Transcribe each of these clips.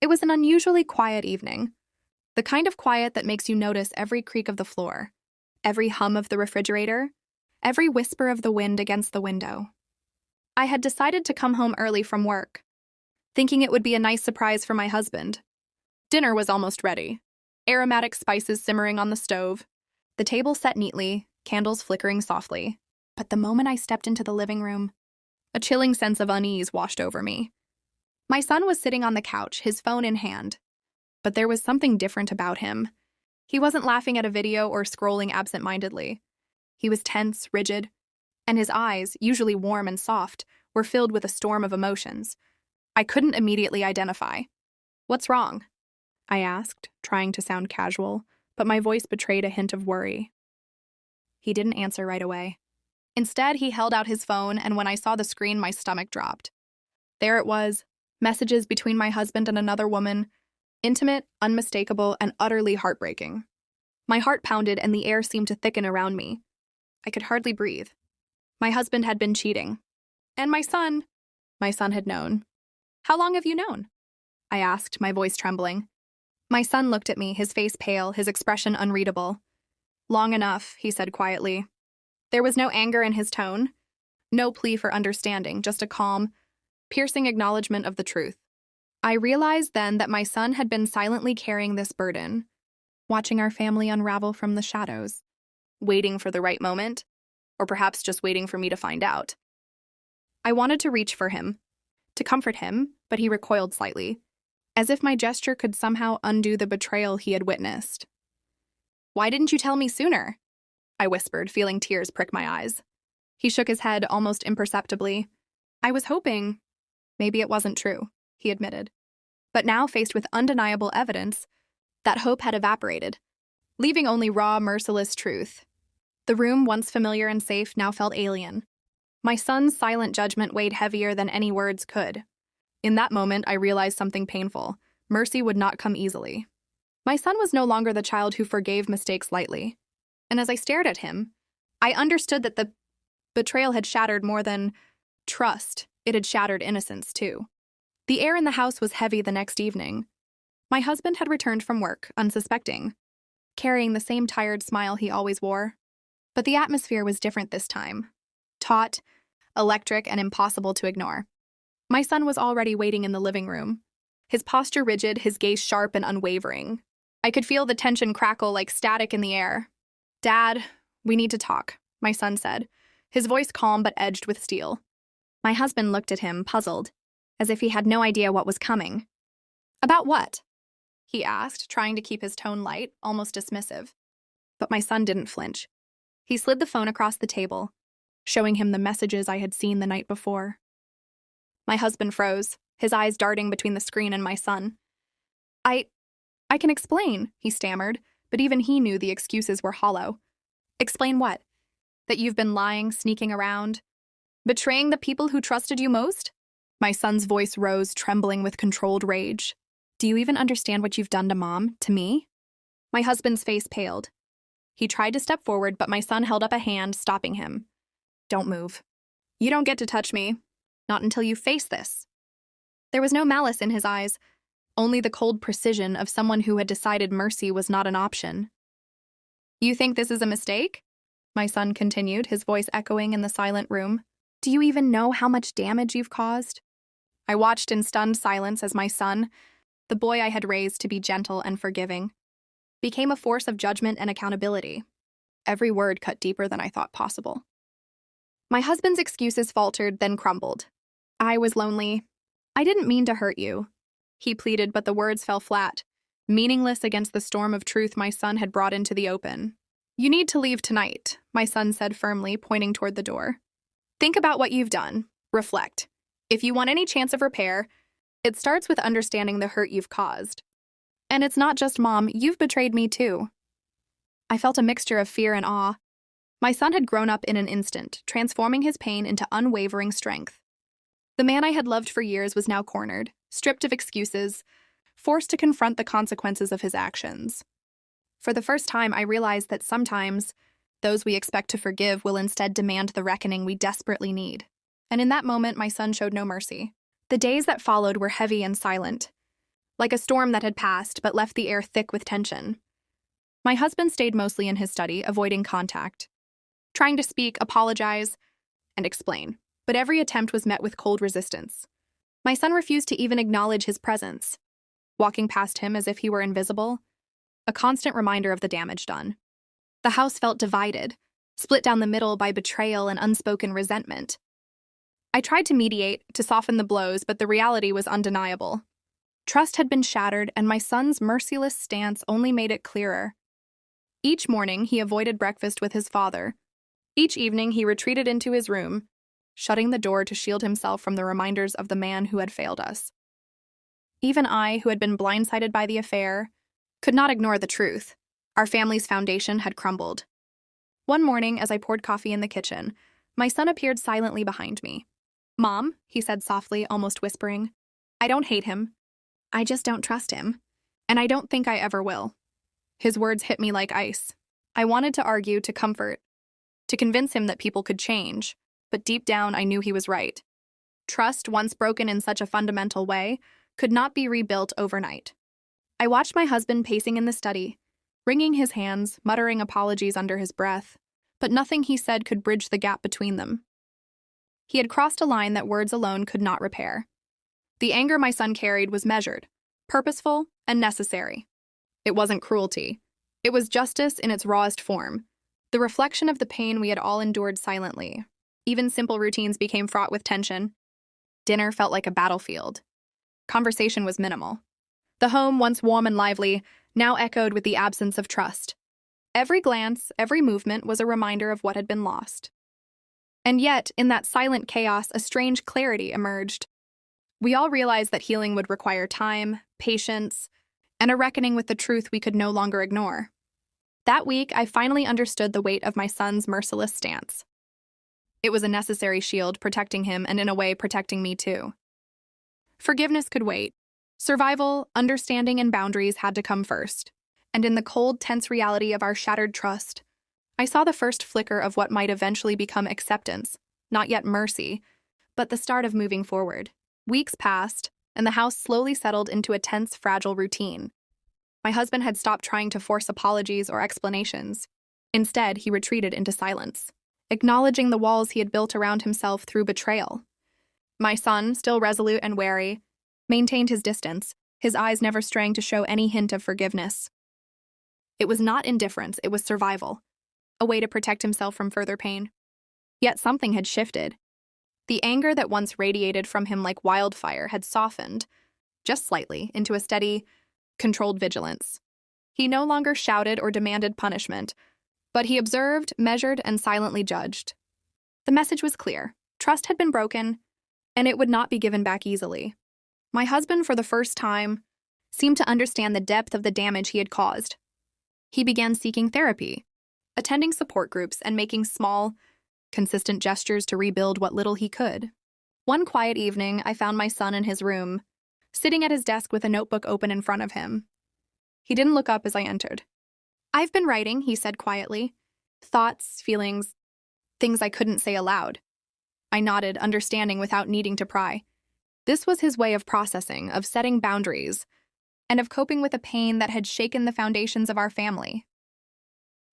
It was an unusually quiet evening, the kind of quiet that makes you notice every creak of the floor, every hum of the refrigerator, every whisper of the wind against the window. I had decided to come home early from work, thinking it would be a nice surprise for my husband. Dinner was almost ready, aromatic spices simmering on the stove, the table set neatly, candles flickering softly. But the moment I stepped into the living room, a chilling sense of unease washed over me. My son was sitting on the couch, his phone in hand. But there was something different about him. He wasn't laughing at a video or scrolling absent-mindedly. He was tense, rigid, and his eyes, usually warm and soft, were filled with a storm of emotions I couldn't immediately identify. "What's wrong?" I asked, trying to sound casual, but my voice betrayed a hint of worry. He didn't answer right away. Instead, he held out his phone, and when I saw the screen, my stomach dropped. There it was, messages between my husband and another woman, intimate, unmistakable, and utterly heartbreaking. My heart pounded and the air seemed to thicken around me. I could hardly breathe. My husband had been cheating. And my son had known. "How long have you known?" I asked, my voice trembling. My son looked at me, his face pale, his expression unreadable. "Long enough," he said quietly. There was no anger in his tone, no plea for understanding, just a calm, piercing acknowledgement of the truth. I realized then that my son had been silently carrying this burden, watching our family unravel from the shadows, waiting for the right moment, or perhaps just waiting for me to find out. I wanted to reach for him, to comfort him, but he recoiled slightly, as if my gesture could somehow undo the betrayal he had witnessed. "Why didn't you tell me sooner?" I whispered, feeling tears prick my eyes. He shook his head almost imperceptibly. "I was hoping." "Maybe it wasn't true," he admitted. But now, faced with undeniable evidence, that hope had evaporated, leaving only raw, merciless truth. The room, once familiar and safe, now felt alien. My son's silent judgment weighed heavier than any words could. In that moment, I realized something painful. Mercy would not come easily. My son was no longer the child who forgave mistakes lightly. And as I stared at him, I understood that the betrayal had shattered more than trust. It had shattered innocence, too. The air in the house was heavy the next evening. My husband had returned from work, unsuspecting, carrying the same tired smile he always wore. But the atmosphere was different this time. Taut, electric, and impossible to ignore. My son was already waiting in the living room, his posture rigid, his gaze sharp and unwavering. I could feel the tension crackle like static in the air. "Dad, we need to talk," my son said, his voice calm but edged with steel. My husband looked at him, puzzled, as if he had no idea what was coming. "About what?" he asked, trying to keep his tone light, almost dismissive. But my son didn't flinch. He slid the phone across the table, showing him the messages I had seen the night before. My husband froze, his eyes darting between the screen and my son. I can explain," he stammered, but even he knew the excuses were hollow. "Explain what? That you've been lying, sneaking around, betraying the people who trusted you most?" My son's voice rose, trembling with controlled rage. "Do you even understand what you've done to Mom, to me?" My husband's face paled. He tried to step forward, but my son held up a hand, stopping him. "Don't move. You don't get to touch me. Not until you face this." There was no malice in his eyes, only the cold precision of someone who had decided mercy was not an option. "You think this is a mistake?" my son continued, his voice echoing in the silent room. "Do you even know how much damage you've caused?" I watched in stunned silence as my son, the boy I had raised to be gentle and forgiving, became a force of judgment and accountability. Every word cut deeper than I thought possible. My husband's excuses faltered, then crumbled. "I was lonely. I didn't mean to hurt you," he pleaded, but the words fell flat, meaningless against the storm of truth my son had brought into the open. "You need to leave tonight," my son said firmly, pointing toward the door. "Think about what you've done. Reflect. If you want any chance of repair, it starts with understanding the hurt you've caused. And it's not just Mom, you've betrayed me too." I felt a mixture of fear and awe. My son had grown up in an instant, transforming his pain into unwavering strength. The man I had loved for years was now cornered, stripped of excuses, forced to confront the consequences of his actions. For the first time, I realized that sometimes those we expect to forgive will instead demand the reckoning we desperately need. And in that moment, my son showed no mercy. The days that followed were heavy and silent. like a storm that had passed but left the air thick with tension. My husband stayed mostly in his study, avoiding contact, trying to speak, apologize, and explain, but every attempt was met with cold resistance. My son refused to even acknowledge his presence, walking past him as if he were invisible, a constant reminder of the damage done. The house felt divided, split down the middle by betrayal and unspoken resentment. I tried to mediate, to soften the blows, but the reality was undeniable. Trust had been shattered, and my son's merciless stance only made it clearer. Each morning, he avoided breakfast with his father. Each evening, he retreated into his room, shutting the door to shield himself from the reminders of the man who had failed us. Even I, who had been blindsided by the affair, could not ignore the truth. Our family's foundation had crumbled. One morning, as I poured coffee in the kitchen, my son appeared silently behind me. "Mom," he said softly, almost whispering, "I don't hate him. I just don't trust him. And I don't think I ever will." His words hit me like ice. I wanted to argue, to comfort, to convince him that people could change, but deep down I knew he was right. Trust, once broken in such a fundamental way, could not be rebuilt overnight. I watched my husband pacing in the study, wringing his hands, muttering apologies under his breath, but nothing he said could bridge the gap between them. He had crossed a line that words alone could not repair. The anger my son carried was measured, purposeful, and necessary. It wasn't cruelty. It was justice in its rawest form, the reflection of the pain we had all endured silently. Even simple routines became fraught with tension. Dinner felt like a battlefield. Conversation was minimal. The home, once warm and lively, now echoed with the absence of trust. Every glance, every movement was a reminder of what had been lost. And yet, in that silent chaos, a strange clarity emerged. We all realized that healing would require time, patience, and a reckoning with the truth we could no longer ignore. That week, I finally understood the weight of my son's merciless stance. It was a necessary shield protecting him and, in a way, protecting me too. Forgiveness could wait. Survival, understanding, and boundaries had to come first. And in the cold, tense reality of our shattered trust, I saw the first flicker of what might eventually become acceptance, not yet mercy, but the start of moving forward. Weeks passed, and the house slowly settled into a tense, fragile routine. My husband had stopped trying to force apologies or explanations. Instead, he retreated into silence, acknowledging the walls he had built around himself through betrayal. My son, still resolute and wary, maintained his distance, his eyes never straying to show any hint of forgiveness. It was not indifference, it was survival, a way to protect himself from further pain. Yet something had shifted. The anger that once radiated from him like wildfire had softened, just slightly, into a steady, controlled vigilance. He no longer shouted or demanded punishment, but he observed, measured, and silently judged. The message was clear. Trust had been broken, and it would not be given back easily. My husband, for the first time, seemed to understand the depth of the damage he had caused. He began seeking therapy, attending support groups, and making small, consistent gestures to rebuild what little he could. One quiet evening, I found my son in his room, sitting at his desk with a notebook open in front of him. He didn't look up as I entered. "I've been writing," he said quietly. "Thoughts, feelings, things I couldn't say aloud." I nodded, understanding without needing to pry. This was his way of processing, of setting boundaries, and of coping with a pain that had shaken the foundations of our family.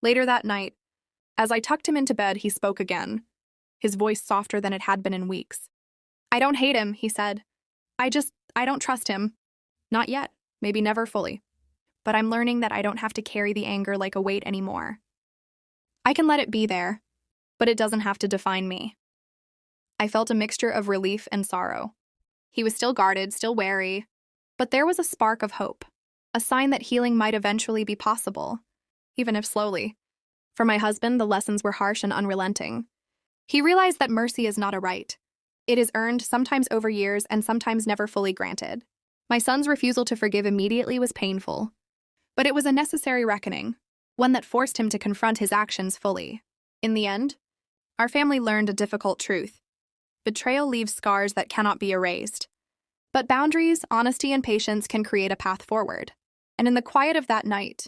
Later that night, as I tucked him into bed, he spoke again, his voice softer than it had been in weeks. "I don't hate him," he said. I don't trust him. Not yet, maybe never fully. But I'm learning that I don't have to carry the anger like a weight anymore. I can let it be there, but it doesn't have to define me." I felt a mixture of relief and sorrow. He was still guarded, still wary, but there was a spark of hope, a sign that healing might eventually be possible, even if slowly. For my husband, the lessons were harsh and unrelenting. He realized that mercy is not a right. It is earned, sometimes over years, and sometimes never fully granted. My son's refusal to forgive immediately was painful, but it was a necessary reckoning, one that forced him to confront his actions fully. In the end, our family learned a difficult truth. Betrayal leaves scars that cannot be erased. But boundaries, honesty, and patience can create a path forward. And in the quiet of that night,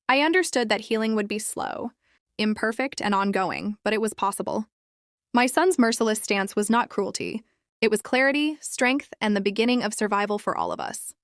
I understood that healing would be slow, imperfect, and ongoing, but it was possible. My son's merciless stance was not cruelty. It was clarity, strength, and the beginning of survival for all of us.